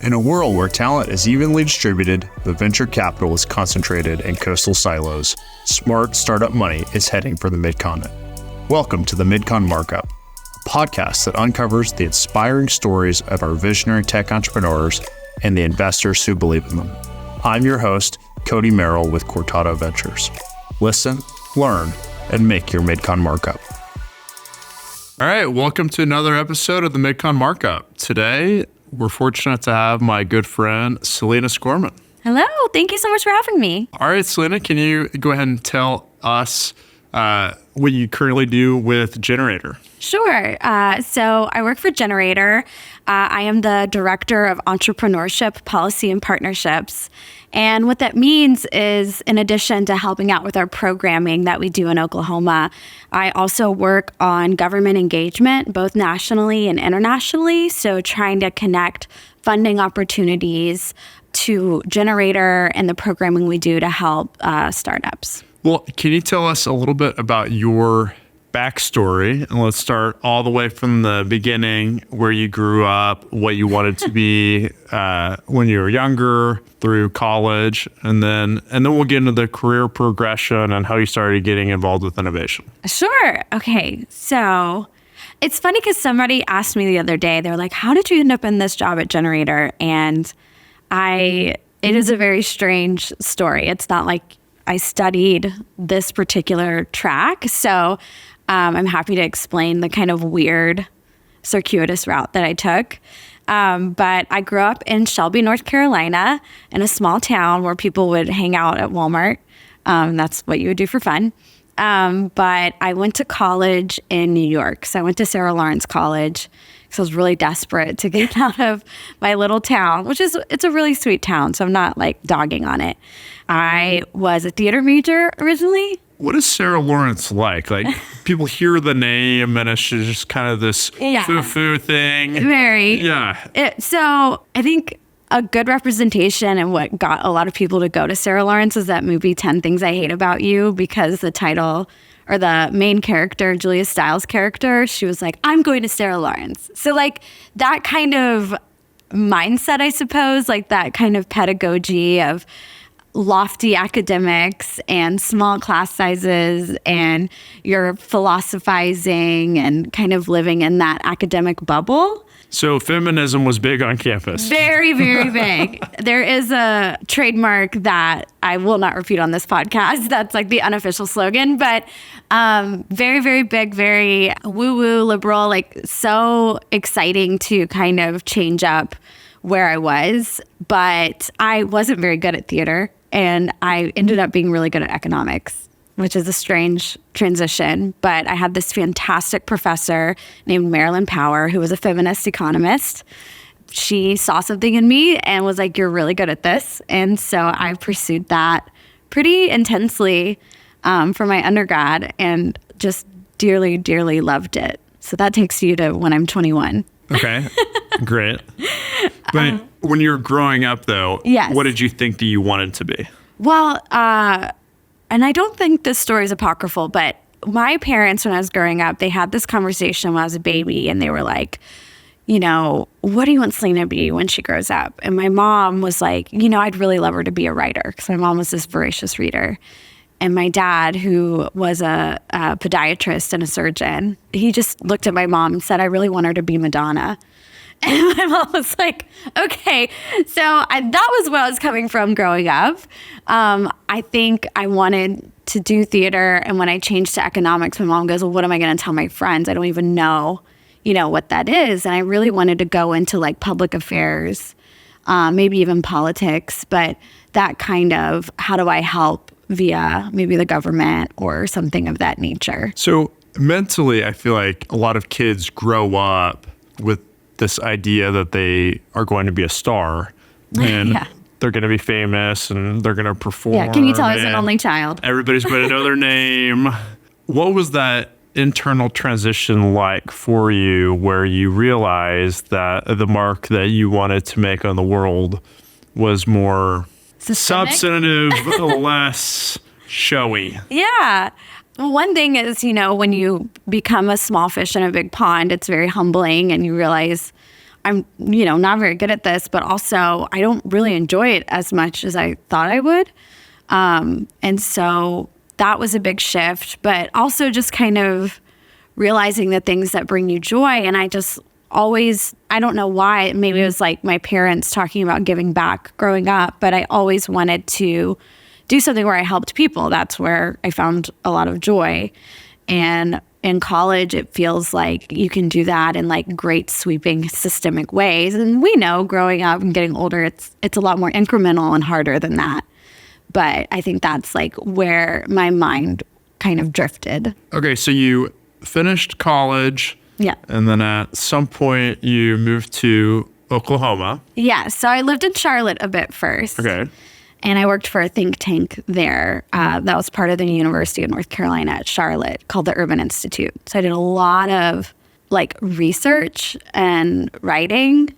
In a world where talent is evenly distributed, but venture capital is concentrated in coastal silos, smart startup money is heading for the Midcontinent. Welcome to the Midcon Markup, a podcast that uncovers the inspiring stories of our visionary tech entrepreneurs and the investors who believe in them. I'm your host, Cody Merrill with Cortado Ventures. Listen, learn, and make your Midcon Markup. All right, welcome to another episode of the Midcon Markup. Today, we're fortunate to have my good friend, Selena Skorman. Hello, thank you so much for having me. All right, Selena, can you go ahead and tell us what you currently do with Generator? Sure. So I work for Generator. I am the Director of Entrepreneurship, Policy, and Partnerships. And what that means is, in addition to helping out with our programming that we do in Oklahoma, I also work on government engagement, both nationally and internationally. So trying to connect funding opportunities to Generator and the programming we do to help startups. Well, can you tell us a little bit about your backstory? And let's start all the way from the beginning, where you grew up, what you wanted to be when you were younger, through college, and then we'll get into the career progression and how you started getting involved with innovation. Sure. Okay. So it's funny because somebody asked me the other day, they were like, how did you end up in this job at Generator? And it is a very strange story. It's not like I studied this particular track. So I'm happy to explain the kind of weird, circuitous route that I took. But I grew up in Shelby, North Carolina, in a small town where people would hang out at Walmart. That's what you would do for fun. But I went to college in New York. So I went to Sarah Lawrence College because I was really desperate to get out of my little town, it's a really sweet town. So I'm not like dogging on it. I was a theater major originally. What is Sarah Lawrence like? Like, people hear the name and it's just kind of this foo-foo thing. Very. Yeah. So I think a good representation and what got a lot of people to go to Sarah Lawrence is that movie 10 Things I Hate About You, because the title or the main character, Julia Stiles' character, she was like, I'm going to Sarah Lawrence. So like that kind of mindset, I suppose, like that kind of pedagogy of lofty academics and small class sizes, and you're philosophizing and kind of living in that academic bubble. So feminism was big on campus. Very, very big. There is a trademark that I will not repeat on this podcast. That's like the unofficial slogan, but very, very big, very woo-woo liberal, like so exciting to kind of change up where I was. But I wasn't very good at theater. And I ended up being really good at economics, which is a strange transition. But I had this fantastic professor named Marilyn Power, who was a feminist economist. She saw something in me and was like, you're really good at this. And so I pursued that pretty intensely for my undergrad and just dearly, dearly loved it. So that takes you to when I'm 21. Okay, great. But when you were growing up, though, yes. What did you think that you wanted to be? Well, and I don't think this story is apocryphal, but my parents, when I was growing up, they had this conversation when I was a baby, and they were like, you know, what do you want Selena to be when she grows up? And my mom was like, you know, I'd really love her to be a writer, because my mom was this voracious reader. And my dad, who was a podiatrist and a surgeon, he just looked at my mom and said, I really want her to be Madonna. And my mom was like, okay. So that was where I was coming from growing up. I think I wanted to do theater. And when I changed to economics, my mom goes, well, what am I going to tell my friends? I don't even know, what that is. And I really wanted to go into like public affairs, maybe even politics, but that kind of, how do I help via maybe the government or something of that nature. So mentally, I feel like a lot of kids grow up with this idea that they are going to be a star and they're going to be famous and they're going to perform. Yeah, can you tell I was an only child? Everybody's going to know their name. What was that internal transition like for you, where you realized that the mark that you wanted to make on the world was more substantive, less showy? Yeah. Well, one thing is, when you become a small fish in a big pond, it's very humbling, and you realize I'm, not very good at this, but also I don't really enjoy it as much as I thought I would. And so that was a big shift, but also just kind of realizing the things that bring you joy. And I just always, I don't know why, maybe it was like my parents talking about giving back growing up, but I always wanted to do something where I helped people. That's where I found a lot of joy. And in college, it feels like you can do that in like great sweeping systemic ways. And we know growing up and getting older, it's a lot more incremental and harder than that. But I think that's like where my mind kind of drifted. Okay, so you finished college. Yeah. And then at some point you moved to Oklahoma. Yeah. So I lived in Charlotte a bit first. Okay. And I worked for a think tank there that was part of the University of North Carolina at Charlotte called the Urban Institute. So I did a lot of like research and writing.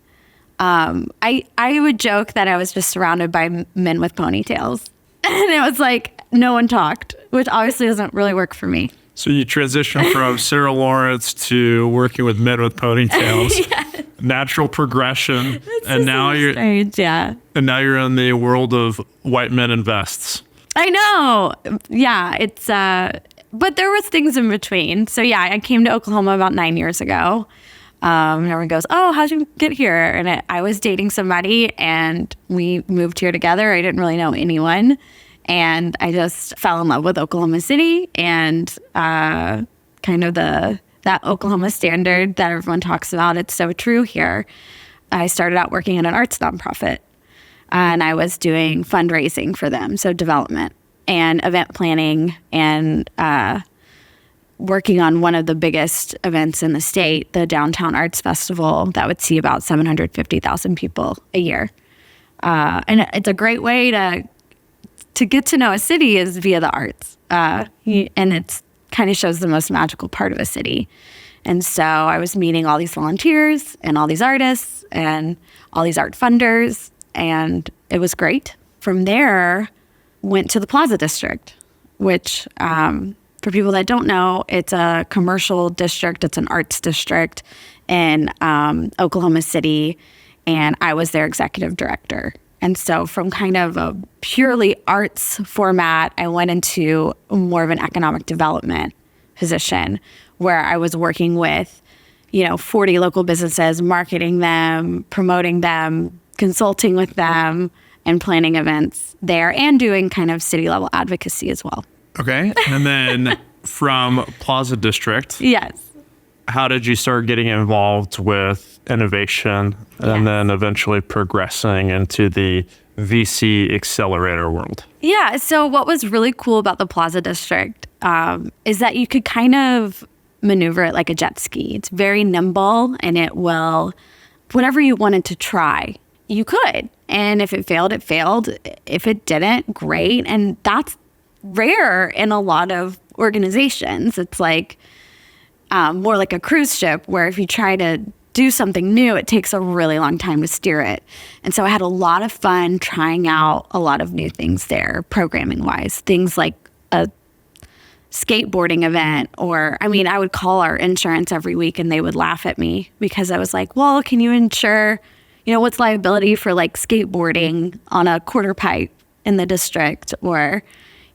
I would joke that I was just surrounded by men with ponytails. And it was like no one talked, which obviously doesn't really work for me. So you transitioned from Sarah Lawrence to working with men with ponytails. Yes. Natural progression. And now you're strange, yeah. And now you're in the world of white men in vests. I know. Yeah, it's but there was things in between. So yeah, I came to Oklahoma about 9 years ago. And everyone goes, "Oh, how'd you get here?" And I was dating somebody and we moved here together. I didn't really know anyone. And I just fell in love with Oklahoma City and kind of that Oklahoma standard that everyone talks about. It's so true here. I started out working in an arts nonprofit, and I was doing fundraising for them, so development and event planning, and working on one of the biggest events in the state, the Downtown Arts Festival, that would see about 750,000 people a year. And it's a great way to get to know a city is via the arts. And it's kind of shows the most magical part of a city. And so I was meeting all these volunteers and all these artists and all these art funders, and it was great. From there, went to the Plaza District, which for people that don't know, it's a commercial district. It's an arts district in Oklahoma City, and I was their executive director. And so from kind of a purely arts format, I went into more of an economic development position where I was working with, 40 local businesses, marketing them, promoting them, consulting with them, and planning events there, and doing kind of city level advocacy as well. Okay. And then from Plaza District. Yes. How did you start getting involved with innovation and then eventually progressing into the VC accelerator world? Yeah. So what was really cool about the Plaza District is that you could kind of maneuver it like a jet ski. It's very nimble, and it will, whatever you wanted to try, you could. And if it failed, it failed. If it didn't, great. And that's rare in a lot of organizations. It's like more like a cruise ship where if you try to do something new, it takes a really long time to steer it. And so I had a lot of fun trying out a lot of new things there, programming wise, things like a skateboarding event, or I would call our insurance every week and they would laugh at me because I was like, well, can you insure, what's liability for like skateboarding on a quarter pipe in the district, or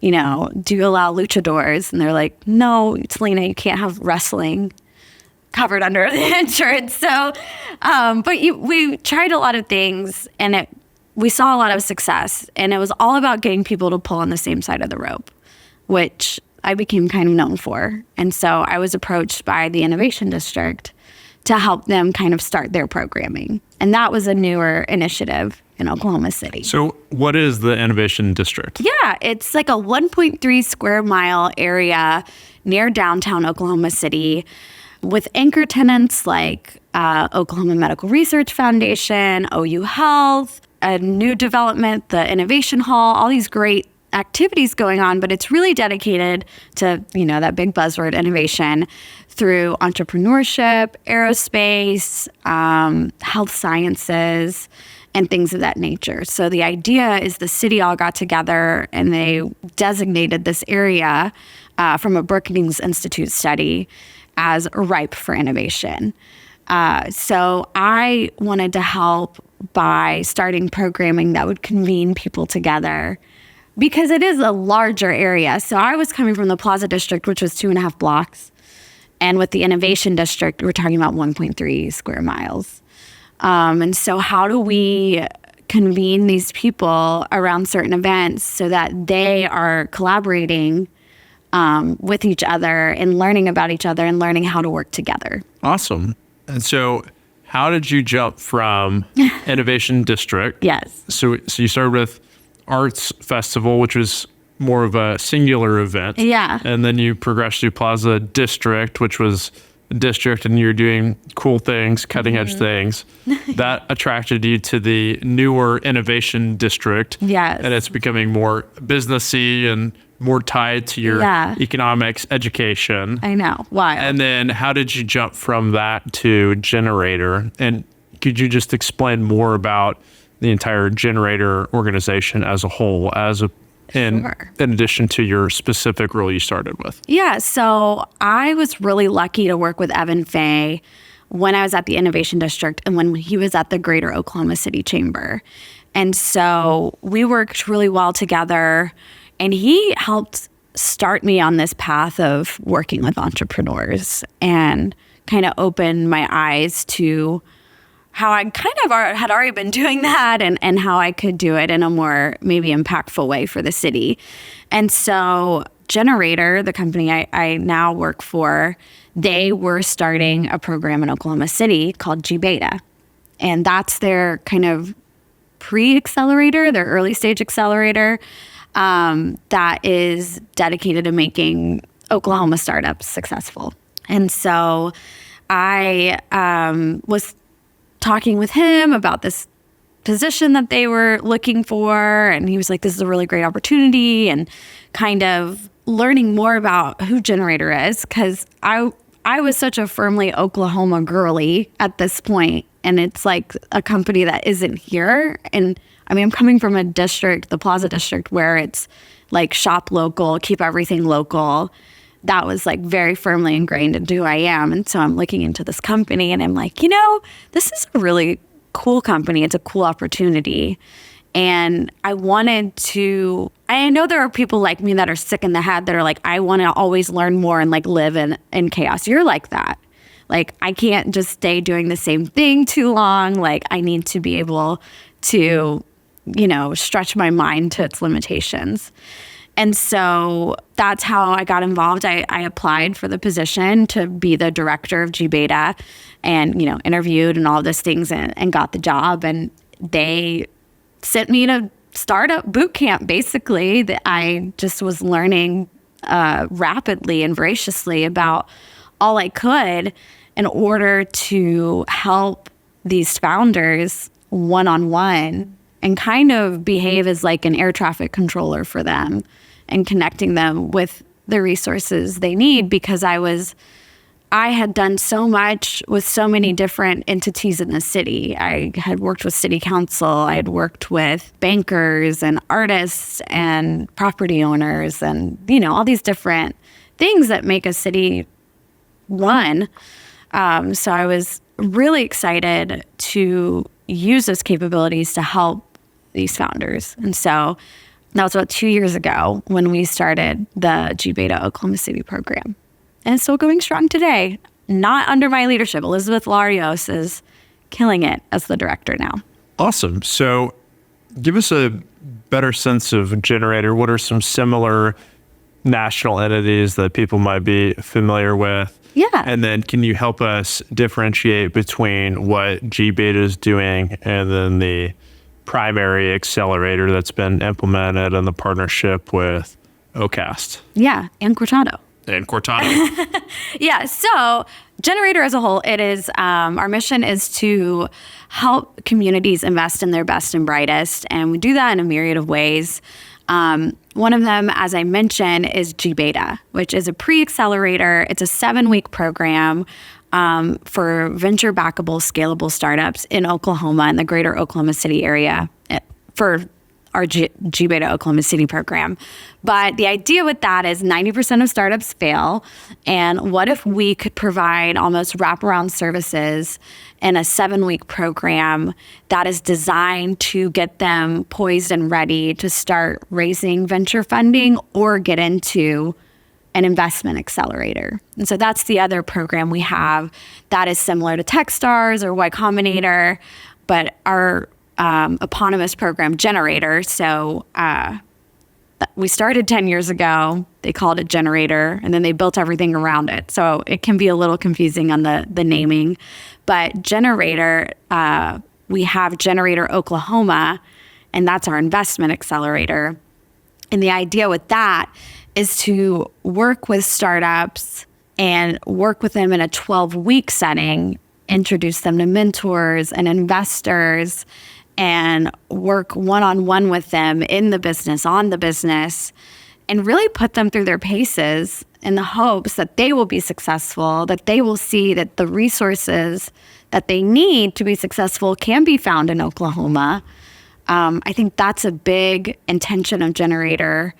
do you allow luchadors? And they're like, no, Selena, you can't have wrestling covered under the insurance. So, but we tried a lot of things, and we saw a lot of success, and it was all about getting people to pull on the same side of the rope, which I became kind of known for. And so I was approached by the Innovation District to help them kind of start their programming. And that was a newer initiative in Oklahoma City. So what is the Innovation District? Yeah, it's like a 1.3 square mile area near downtown Oklahoma City with anchor tenants like Oklahoma Medical Research Foundation, OU Health, a new development, the Innovation Hall, all these great activities going on, but it's really dedicated to, that big buzzword innovation through entrepreneurship, aerospace, health sciences, and things of that nature. So the idea is the city all got together and they designated this area from a Brookings Institute study as ripe for innovation. So I wanted to help by starting programming that would convene people together because it is a larger area. So I was coming from the Plaza District, which was 2.5 blocks. And with the Innovation District, we're talking about 1.3 square miles. And so how do we convene these people around certain events so that they are collaborating with each other and learning about each other and learning how to work together? Awesome. And so how did you jump from Innovation District? Yes. So you started with Arts Festival, which was more of a singular event. Yeah. And then you progressed to Plaza District, which was a district, and you're doing cool things, cutting edge things. That attracted you to the newer Innovation District. Yes. And it's becoming more businessy and more tied to your economics education. I know. Wild. And then how did you jump from that to Generator? And could you just explain more about the entire Generator organization as a whole, in addition to your specific role you started with? Yeah. So I was really lucky to work with Evan Fay when I was at the Innovation District and when he was at the Greater Oklahoma City Chamber. And so we worked really well together. And he helped start me on this path of working with entrepreneurs and kind of opened my eyes to how I kind of had already been doing that and how I could do it in a more maybe impactful way for the city. And so Generator, the company I now work for, they were starting a program in Oklahoma City called G-Beta. And that's their kind of pre-accelerator, their early stage accelerator. That is dedicated to making Oklahoma startups successful. And so I was talking with him about this position that they were looking for. And he was like, this is a really great opportunity, and kind of learning more about who Generator is. Because I was such a firmly Oklahoma girly at this point. And it's like a company that isn't here. And I mean, I'm coming from a district, the Plaza District, where it's like shop local, keep everything local. That was like very firmly ingrained into who I am. And so I'm looking into this company and I'm like, this is a really cool company. It's a cool opportunity. And I know there are people like me that are sick in the head that are like, I want to always learn more and like live in chaos. You're like that. Like, I can't just stay doing the same thing too long. Like, I need to be able to, stretch my mind to its limitations. And so that's how I got involved. I applied for the position to be the director of G-Beta and, interviewed and all of those things and got the job. And they sent me to startup boot camp, basically, that I just was learning rapidly and voraciously about all I could in order to help these founders one-on-one and kind of behave as like an air traffic controller for them and connecting them with the resources they need, because I had done so much with so many different entities in the city. I had worked with city council. I had worked with bankers and artists and property owners and, all these different things that make a city run. So I was really excited to use those capabilities to help these founders. And so that was about 2 years ago when we started the G-Beta Oklahoma City program. And it's still going strong today, not under my leadership. Elizabeth Larios is killing it as the director now. Awesome. So give us a better sense of Generator. What are some similar national entities that people might be familiar with? Yeah. And then can you help us differentiate between what G-Beta is doing and then the primary accelerator that's been implemented in the partnership with OCAST? Yeah, and Cortado. And Cortado. Yeah, so Generator as a whole, it is, our mission is to help communities invest in their best and brightest, and we do that in a myriad of ways. One of them, as I mentioned, is G-Beta, which is a pre-accelerator. It's a 7-week program for venture-backable, scalable startups in Oklahoma and the greater Oklahoma City area for our G-Beta Oklahoma City program. But the idea with that is 90% of startups fail. And what if we could provide almost wraparound services in a 7-week program that is designed to get them poised and ready to start raising venture funding or get into an investment accelerator. And so that's the other program we have that is similar to Techstars or Y Combinator, but our eponymous program, Generator. So we started 10 years ago. They called it Generator, and then they built everything around it. So it can be a little confusing on the naming. But Generator, we have Generator Oklahoma, and that's our investment accelerator. And the idea with that is to work with startups and work with them in a 12-week setting, introduce them to mentors and investors, and work one-on-one with them in the business, on the business, and really put them through their paces in the hopes that they will be successful, that they will see that the resources that they need to be successful can be found in Oklahoma. I think that's a big intention of Generator.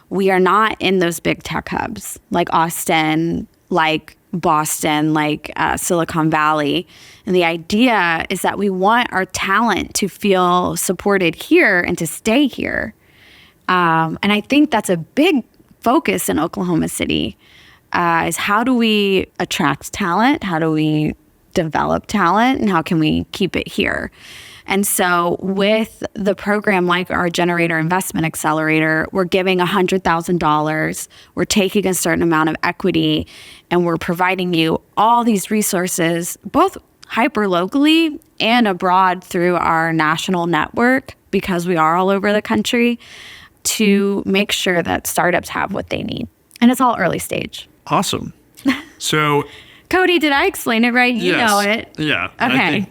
We are not in those big tech hubs like Austin, like Boston, like Silicon Valley. And the idea is that we want our talent to feel supported here and to stay here. And I think that's a big focus in Oklahoma City, is how do we attract talent? How do we develop talent? And how can we keep it here? And so with the program like our Generator Investment Accelerator, we're giving $100,000. We're taking a certain amount of equity, and we're providing you all these resources, both hyper locally and abroad through our national network, because we are all over the country, to make sure that startups have what they need. And it's all early stage. Awesome. So, Cody, did I explain it right? You yes. know it. Yeah. Okay.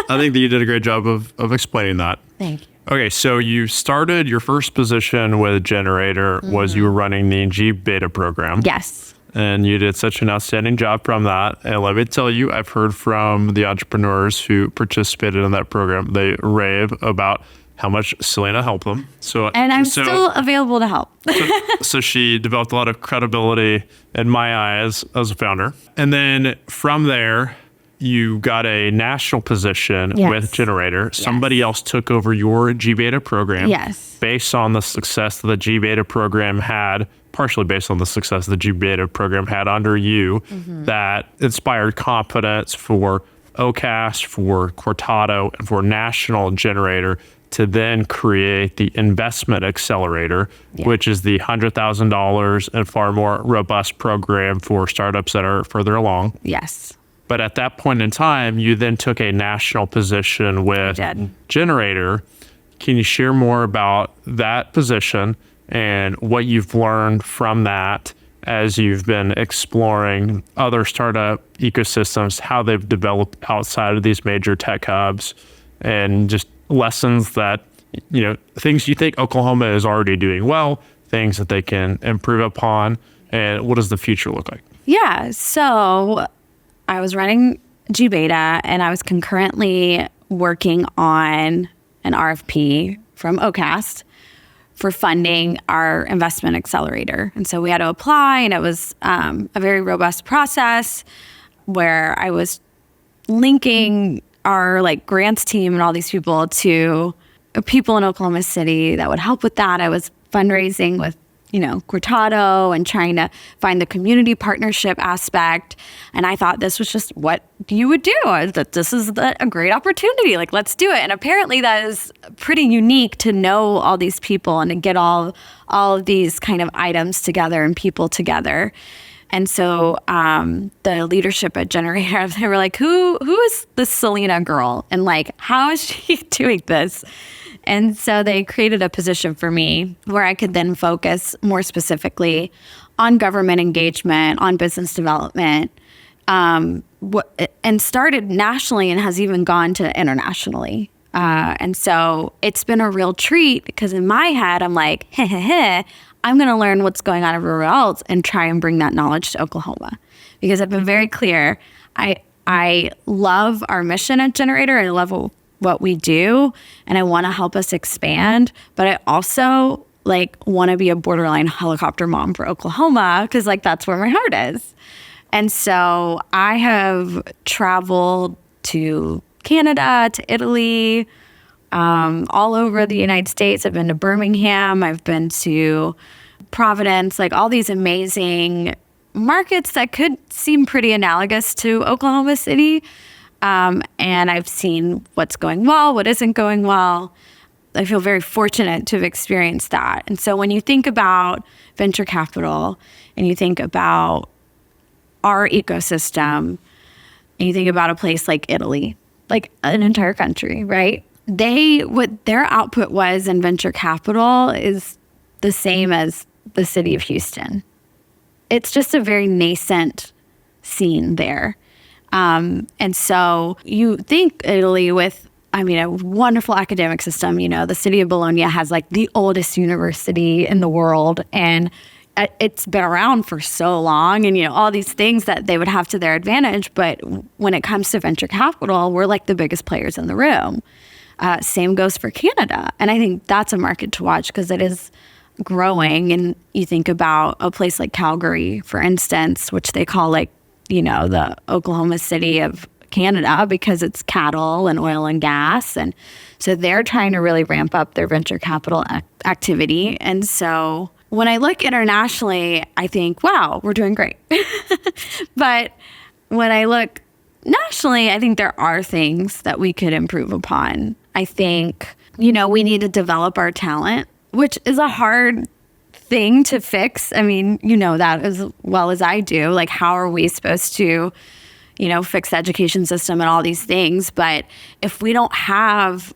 I think that you did a great job of explaining that. Thank you. Okay, so you started your first position with Generator was you were running the G-Beta program. Yes. And you did such an outstanding job from that. And let me tell you, I've heard from the entrepreneurs who participated in that program, they rave about how much Selena helped them. And I'm still available to help. So she developed a lot of credibility in my eyes as a founder. And then from there, you got a national position with Generator. Somebody else took over your G-Beta program. Yes. Based on the success that the G-Beta program had, partially based on the success the G-Beta program had under you, that inspired confidence for OCAST, for Cortado, and for National Generator to then create the investment accelerator, which is the $100,000 and far more robust program for startups that are further along. Yes. But at that point in time, you then took a national position with Generator. Can you share more about that position and what you've learned from that as you've been exploring other startup ecosystems, how they've developed outside of these major tech hubs, and just lessons that, you know, things you think Oklahoma is already doing well, things that they can improve upon, and what does the future look like? Yeah. So I was running G-Beta, and I was concurrently working on an RFP from OCAST for funding our investment accelerator. And so we had to apply, and it was a very robust process where I was linking our grants team and all these people to people in Oklahoma City that would help with that. I was fundraising with Cortado and trying to find the community partnership aspect. And I thought this was just what you would do. That this is a great opportunity. Let's do it. And apparently that is pretty unique to know all these people and to get all of these kind of items together and people together. And so the leadership at Generator, they were like, who is this Selena girl? And how is she doing this? And so they created a position for me where I could then focus more specifically on government engagement, on business development, and started nationally and has even gone to internationally. And so it's been a real treat because in my head, I'm like, I'm going to learn what's going on everywhere else and try and bring that knowledge to Oklahoma. Because I've been very clear, I love our mission at Generator. I love what we do and I want to help us expand, but I also like want to be a borderline helicopter mom for Oklahoma because like that's where my heart is. And so I have traveled to Canada, to Italy, all over the United States. I've been to Birmingham. I've been to Providence, like all these amazing markets that could seem pretty analogous to Oklahoma City. And I've seen what's going well, what isn't going well. I feel very fortunate to have experienced that. And so when you think about venture capital and you think about our ecosystem and you think about a place like Italy, like an entire country, right? What their output was in venture capital is the same as the city of Houston. It's just a very nascent scene there. And so you think Italy with, I mean, a wonderful academic system, you know, the city of Bologna has like the oldest university in the world and it's been around for so long and, you know, all these things that they would have to their advantage. But when it comes to venture capital, we're like the biggest players in the room. Same goes for Canada. And I think that's a market to watch because it is growing. And you think about a place like Calgary, for instance, which they call like, you know, the Oklahoma City of Canada because it's cattle and oil and gas. And so they're trying to really ramp up their venture capital activity. And so when I look internationally, I think, wow, we're doing great. But when I look nationally, I think there are things that we could improve upon. I think, you know, we need to develop our talent, which is a hard thing to fix. I mean, you know that as well as I do. Like, how are we supposed to, you know, fix the education system and all these things? But if we don't have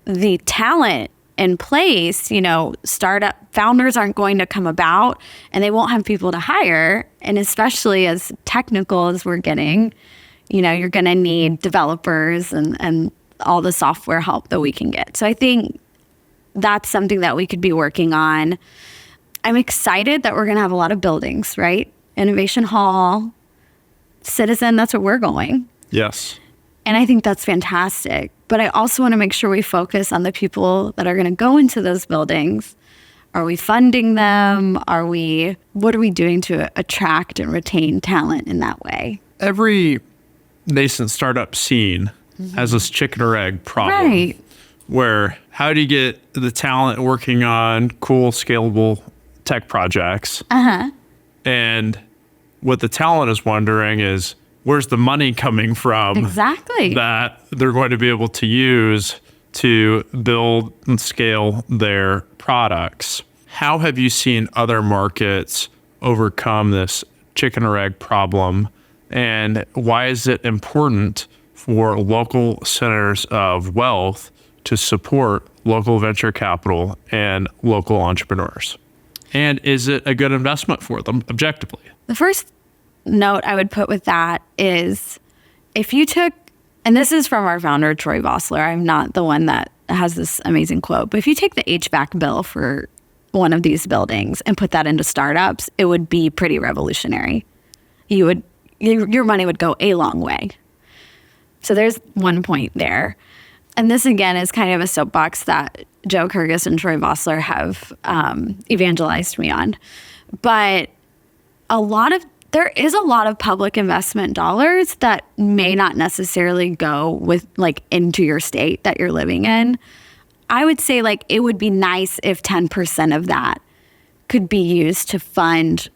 the talent in place, you know, startup founders aren't going to come about and they won't have people to hire. And especially as technical as we're getting, you know, you're going to need developers and all the software help that we can get. So I think that's something that we could be working on. I'm excited that we're going to have a lot of buildings, right? Innovation Hall, Citizen, that's where we're going. Yes. And I think that's fantastic. But I also want to make sure we focus on the people that are going to go into those buildings. Are we funding them? What are we doing to attract and retain talent in that way? Every nascent startup scene has this chicken or egg problem. Right. Where how do you get the talent working on cool, scalable tech projects? And what the talent is wondering is, where's the money coming from? Exactly. That they're going to be able to use to build and scale their products. How have you seen other markets overcome this chicken or egg problem? And why is it important for local centers of wealth to support local venture capital and local entrepreneurs? And is it a good investment for them objectively? The first note I would put with that is if you took, and this is from our founder, Troy Vossler, I'm not the one that has this amazing quote, but if you take the HVAC bill for one of these buildings and put that into startups, it would be pretty revolutionary. Your money would go a long way. So there's one point there. And this, again, is kind of a soapbox that Joe Kyrgyz and Troy Vossler have evangelized me on. But there is a lot of public investment dollars that may not necessarily go with like into your state that you're living in. I would say like it would be nice if 10% of that could be used to fund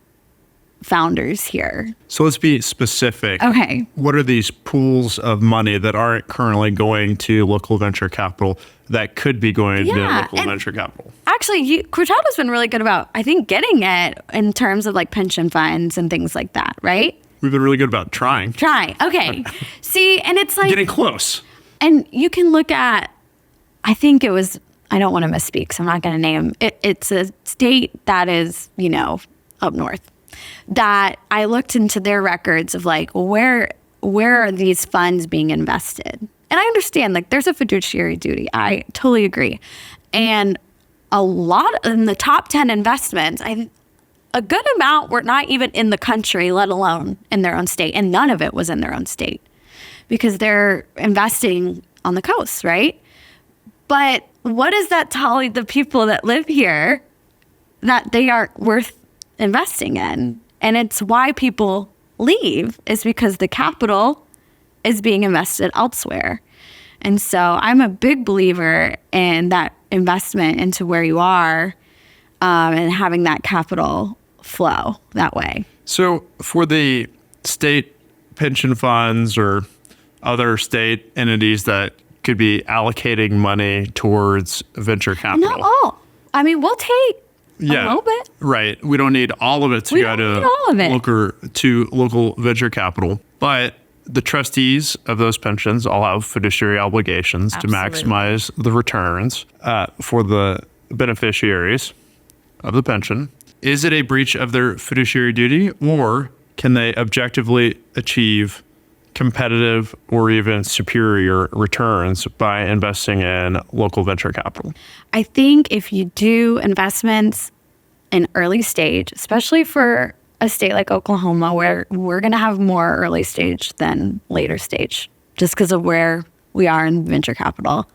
founders here. So let's be specific. Okay. What are these pools of money that aren't currently going to local venture capital that could be going to local venture capital? Actually, Cortado's been really good about, I think, getting it in terms of like pension funds and things like that, right? We've been really good about trying. Okay. See, and it's like... Getting close. And you can look at, I think it was, I don't want to misspeak, so I'm not going to name it. It's a state that is, you know, up north. That I looked into their records of like, where are these funds being invested? And I understand like there's a fiduciary duty. I totally agree. And a lot in the top 10 investments, a good amount were not even in the country, let alone in their own state. And none of it was in their own state because they're investing on the coast, right? But what does that tell the people that live here that they aren't worth investing in? And it's why people leave, is because the capital is being invested elsewhere. And so I'm a big believer in that investment into where you are, and having that capital flow that way. So for the state pension funds or other state entities that could be allocating money towards venture capital. Not all. I mean, we'll take a little bit. Right. We don't need all of it to go to local venture capital. But the trustees of those pensions all have fiduciary obligations to maximize the returns for the beneficiaries of the pension. Is it a breach of their fiduciary duty, or can they objectively achieve competitive or even superior returns by investing in local venture capital? I think if you do investments in early stage, especially for a state like Oklahoma, where we're going to have more early stage than later stage, just because of where we are in venture capital.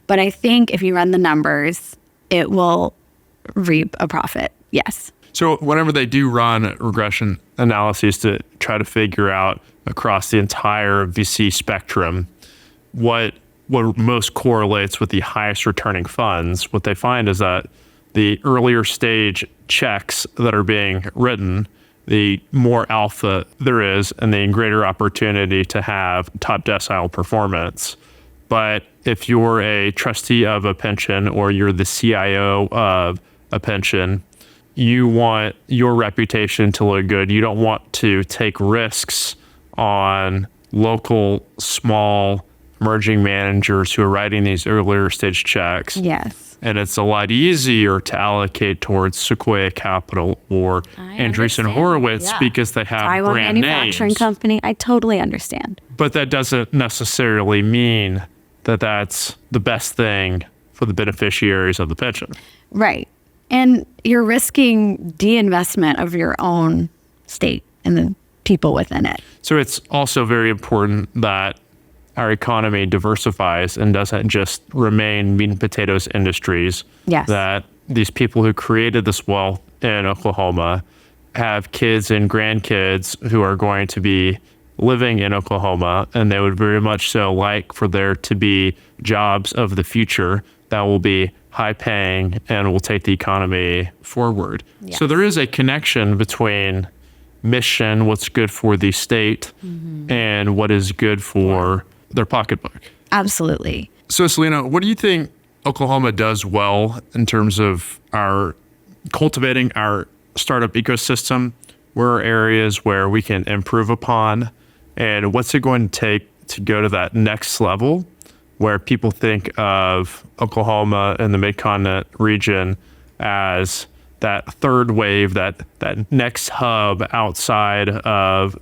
But I think if you run the numbers, it will reap a profit. Yes. So whenever they do run regression analyses to try to figure out across the entire VC spectrum what most correlates with the highest returning funds, what they find is that the earlier stage checks that are being written, the more alpha there is and the greater opportunity to have top decile performance. But if you're a trustee of a pension or you're the CIO of a pension, you want your reputation to look good. You don't want to take risks on local, small, emerging managers who are writing these earlier stage checks. Yes. And it's a lot easier to allocate towards Sequoia Capital or Andreessen Horowitz because they have Taiwan brand manufacturing names. company. I totally understand. But that doesn't necessarily mean that that's the best thing for the beneficiaries of the pension. Right. And you're risking de-investment of your own state and the people within it. So it's also very important that our economy diversifies and doesn't just remain meat and potatoes industries. Yes. That these people who created this wealth in Oklahoma have kids and grandkids who are going to be living in Oklahoma, and they would very much so like for there to be jobs of the future that will be high paying and will take the economy forward. Yes. So there is a connection between mission, what's good for the state, and what is good for their pocketbook. Absolutely. So Selena, what do you think Oklahoma does well in terms of our cultivating our startup ecosystem? Where are areas where we can improve upon? And what's it going to take to go to that next level where people think of Oklahoma and the Midcontinent region as that third wave, that next hub outside of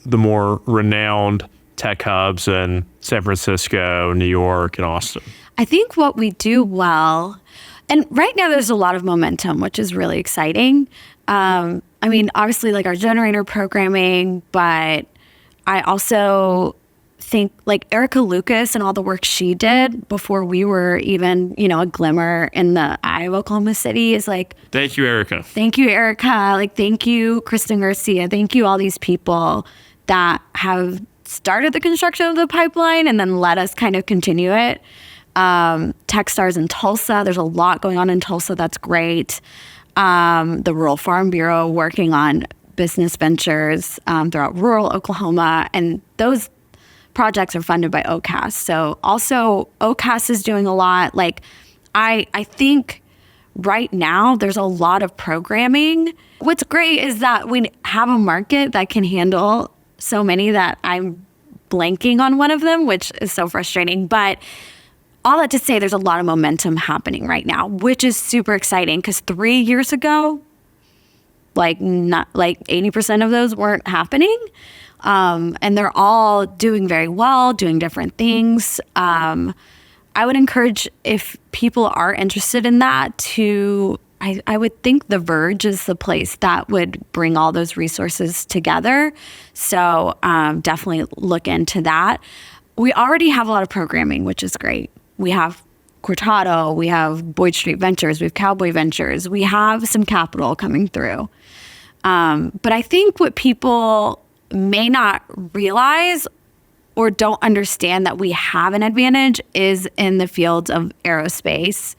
the more renowned tech hubs in San Francisco, New York, and Austin? I think what we do well, and right now there's a lot of momentum, which is really exciting. I mean, obviously like our generator programming, but I also think like Erica Lucas and all the work she did before we were even, a glimmer in the eye of Oklahoma City is like... Thank you, Erica. Thank you, Erica. Like, thank you, Kristen Garcia. Thank you, all these people that have started the construction of the pipeline and then let us kind of continue it. Techstars in Tulsa. There's a lot going on in Tulsa. That's great. The Rural Farm Bureau working on business ventures throughout rural Oklahoma. And those projects are funded by OCAS. So also OCAS is doing a lot. Like I think right now there's a lot of programming. What's great is that we have a market that can handle so many that I'm blanking on one of them, which is so frustrating. But all that to say, there's a lot of momentum happening right now, which is super exciting because 3 years ago, not 80% of those weren't happening. And they're all doing very well, doing different things. I would encourage, if people are interested in that, I would think The Verge is the place that would bring all those resources together. So definitely look into that. we already have a lot of programming, which is great. We have Cortado, we have Boyd Street Ventures, we have Cowboy Ventures, we have some capital coming through. But I think what people may not realize or don't understand that we have an advantage is in the fields of aerospace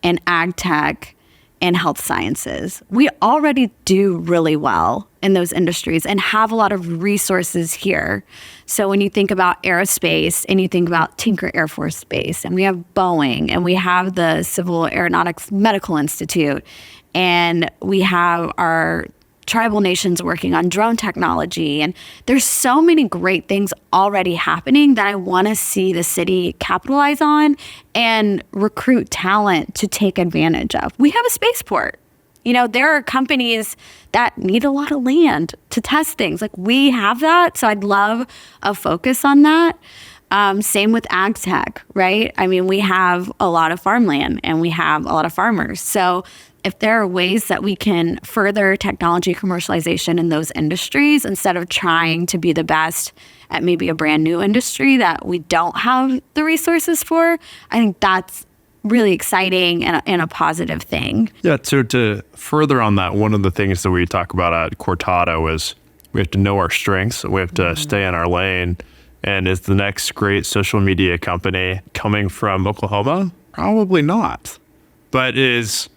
and ag tech and health sciences. We already do really well in those industries and have a lot of resources here. So when you think about aerospace and you think about Tinker Air Force Base, and we have Boeing, and we have the Civil Aeronautics Medical Institute, and we have our tribal nations working on drone technology. And there's so many great things already happening that I want to see the city capitalize on and recruit talent to take advantage of. We have a spaceport. You know, there are companies that need a lot of land to test things. Like, we have that. So I'd love a focus on that. Same with ag tech, right? I mean, we have a lot of farmland and we have a lot of farmers. So if there are ways that we can further technology commercialization in those industries instead of trying to be the best at maybe a brand new industry that we don't have the resources for, I think that's really exciting and a positive thing. Yeah, so to further on that, one of the things that we talk about at Cortado is we have to know our strengths. We have to stay in our lane. And is the next great social media company coming from Oklahoma? Probably not. But is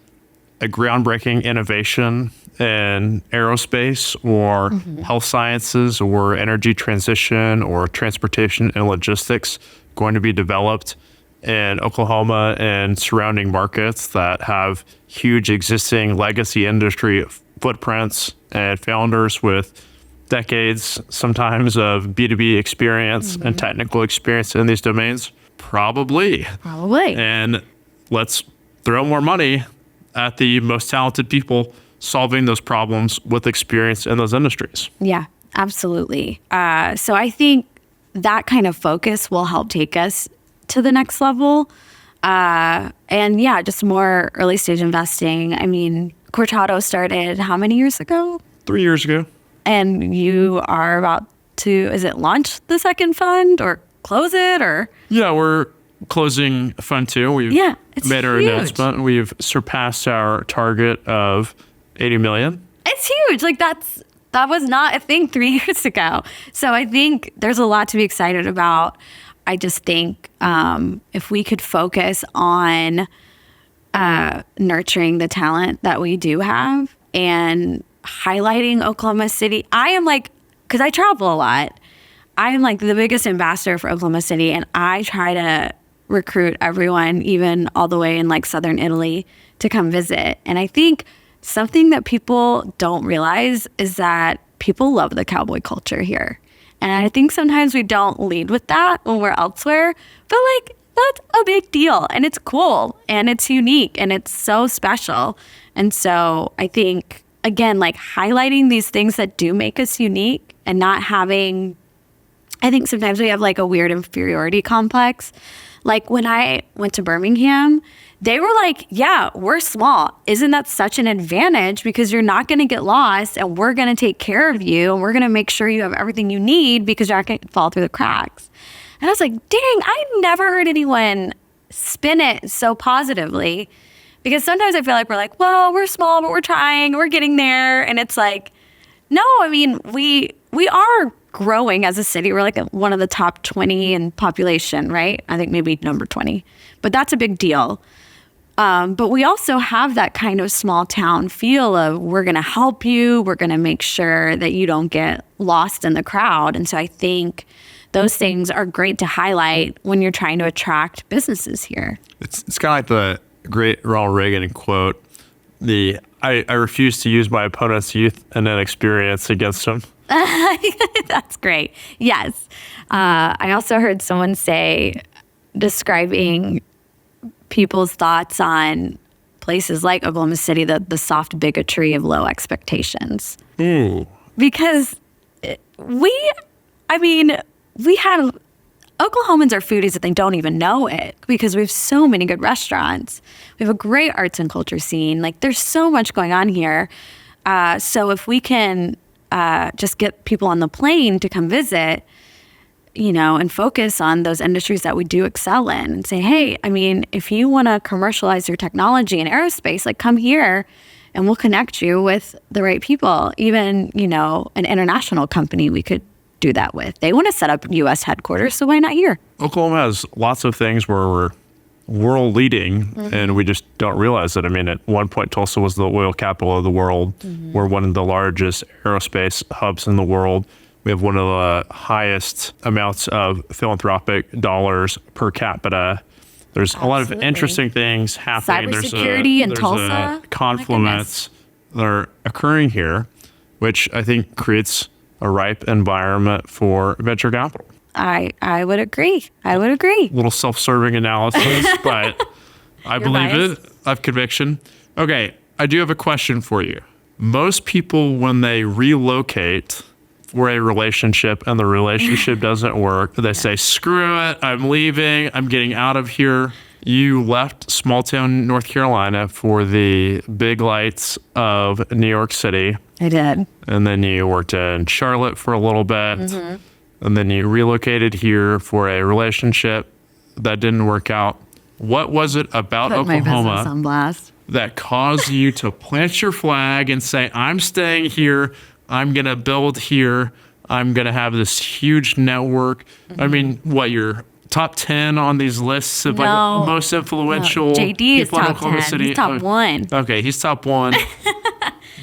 a groundbreaking innovation in aerospace or health sciences or energy transition or transportation and logistics going to be developed in Oklahoma and surrounding markets that have huge existing legacy industry footprints and founders with decades sometimes of B2B experience and technical experience in these domains? Probably. And let's throw more money at the most talented people solving those problems with experience in those industries. Yeah, absolutely. So I think that kind of focus will help take us to the next level. And yeah, just more early stage investing. I mean, Cortado started how many years ago? 3 years ago. And you are about to, is it launch the second fund or close it or? Yeah, we're closing Fund 2. We've made our announcement. We've surpassed our target of $80 million. It's huge. Like that was not a thing 3 years ago. So I think there's a lot to be excited about. I just think if we could focus on nurturing the talent that we do have and highlighting Oklahoma City. I am like, because I travel a lot, I am like the biggest ambassador for Oklahoma City, and I try to recruit everyone, even all the way in like southern Italy, to come visit. And I think something that people don't realize is that people love the cowboy culture here. And I think sometimes we don't lead with that when we're elsewhere, but like that's a big deal and it's cool and it's unique and it's so special. And so I think, again, like highlighting these things that do make us unique and not having, I think sometimes we have like a weird inferiority complex. Like when I went to Birmingham, they were like, yeah, we're small. Isn't that such an advantage? Because you're not going to get lost and we're going to take care of you and we're going to make sure you have everything you need because you're not going to fall through the cracks. And I was like, dang, I never heard anyone spin it so positively. Because sometimes I feel like we're like, well, we're small, but we're trying, we're getting there. And it's like, no, I mean, we are growing as a city. We're like one of the top 20 in population, right? I think maybe number 20, but that's a big deal. But we also have that kind of small town feel of we're going to help you. We're going to make sure that you don't get lost in the crowd. And so I think those things are great to highlight when you're trying to attract businesses here. It's kind of like the great Ronald Reagan quote, I refuse to use my opponent's youth and inexperience against him. That's great. Yes. I also heard someone say, describing people's thoughts on places like Oklahoma City, the soft bigotry of low expectations. Ooh. Because we have, Oklahomans are foodies that they don't even know it because we have so many good restaurants. We have a great arts and culture scene. Like there's so much going on here. So if we can just get people on the plane to come visit, and focus on those industries that we do excel in and say, hey, I mean, if you want to commercialize your technology in aerospace, like come here and we'll connect you with the right people. Even, an international company we could do that with. They want to set up U.S. headquarters, so why not here? Oklahoma has lots of things where we're world leading and we just don't realize it. I mean, at one point, Tulsa was the oil capital of the world. We're one of the largest aerospace hubs in the world. We have one of the highest amounts of philanthropic dollars per capita. There's a lot of interesting things happening. Cybersecurity in Tulsa. There's a confluence that are occurring here, which I think creates a ripe environment for venture capital. I would agree. I would agree. Little self-serving analysis, but I believe biased. it. I have conviction. Okay, I do have a question for you. Most people, when they relocate for a relationship and the relationship doesn't work, they say, screw it, I'm leaving, I'm getting out of here. You left small town North Carolina for the big lights of New York City. I did. And then you worked in Charlotte for a little bit. And then you relocated here for a relationship that didn't work out. What was it about Put my business Oklahoma on blast. that caused you to plant your flag and say, I'm staying here, I'm going to build here, I'm going to have this huge network? I mean, what, you're top 10 on these lists of like most influential JD is people in top Oklahoma 10. City? He's top 1. Okay, he's top 1.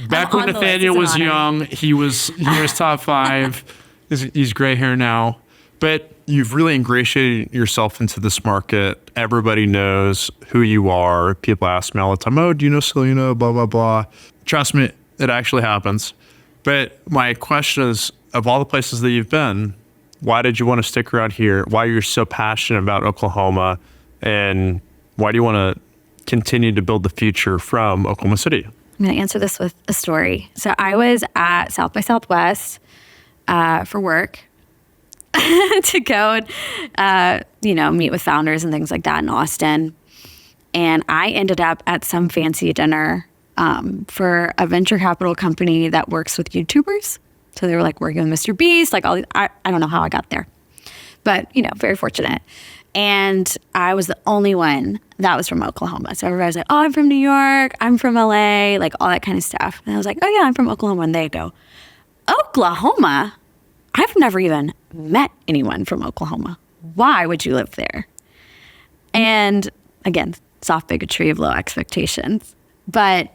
Back when on the list. Nathaniel It's was an honor. young, he was top 5. He's gray hair now. But you've really ingratiated yourself into this market. Everybody knows who you are. People ask me all the time, oh, do you know Selena? Blah, blah, blah. Trust me, it actually happens. But my question is, of all the places that you've been, why did you want to stick around here? Why you're so passionate about Oklahoma? And why do you want to continue to build the future from Oklahoma City? I'm going to answer this with a story. So I was at South by Southwest for work to go and, meet with founders and things like that in Austin. And I ended up at some fancy dinner for a venture capital company that works with YouTubers. So they were like working with Mr. Beast, like all these, I don't know how I got there, but very fortunate. And I was the only one that was from Oklahoma. So everybody was like, oh, I'm from New York, I'm from LA, like all that kind of stuff. And I was like, oh yeah, I'm from Oklahoma. And they go, Oklahoma? I've never even met anyone from Oklahoma. Why would you live there? And again, soft bigotry of low expectations. But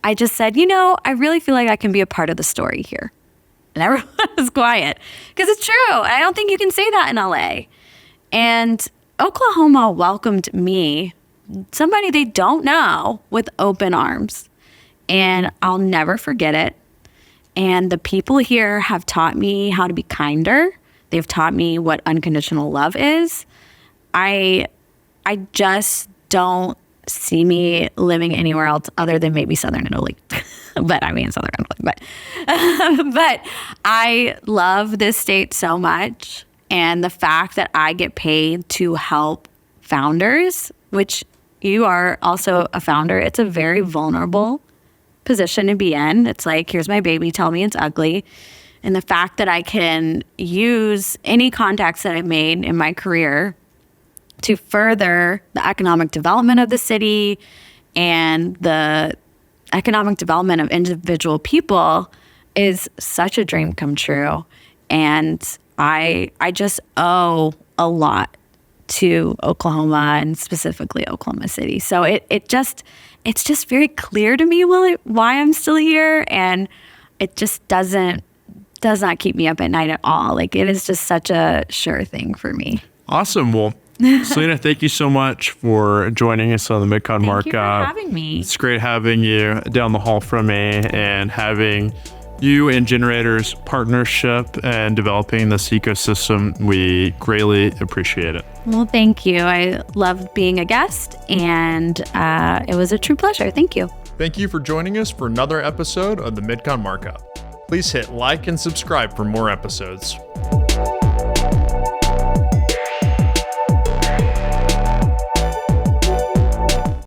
I just said, I really feel like I can be a part of the story here. And everyone was quiet because it's true. I don't think you can say that in LA. And Oklahoma welcomed me, somebody they don't know, with open arms. And I'll never forget it. And the people here have taught me how to be kinder. They've taught me what unconditional love is. I just don't see me living anywhere else other than maybe Southern Italy. But I mean, Southern Italy. But I love this state so much. And the fact that I get paid to help founders, which you are also a founder, it's a very vulnerable position to be in. It's like, here's my baby, tell me it's ugly. And the fact that I can use any contacts that I've made in my career to further the economic development of the city and the economic development of individual people is such a dream come true. And I just owe a lot to Oklahoma and specifically Oklahoma City. So it's just very clear to me why I'm still here, and it just does not keep me up at night at all. Like, it is just such a sure thing for me. Awesome. Well, Selena, thank you so much for joining us on the Midcon Markup. Thank you for having me. It's great having you down the hall from me and having you and Generator's partnership and developing this ecosystem. We greatly appreciate it. Well, thank you. I loved being a guest, and it was a true pleasure. Thank you. Thank you for joining us for another episode of the Midcon Markup. Please hit like and subscribe for more episodes.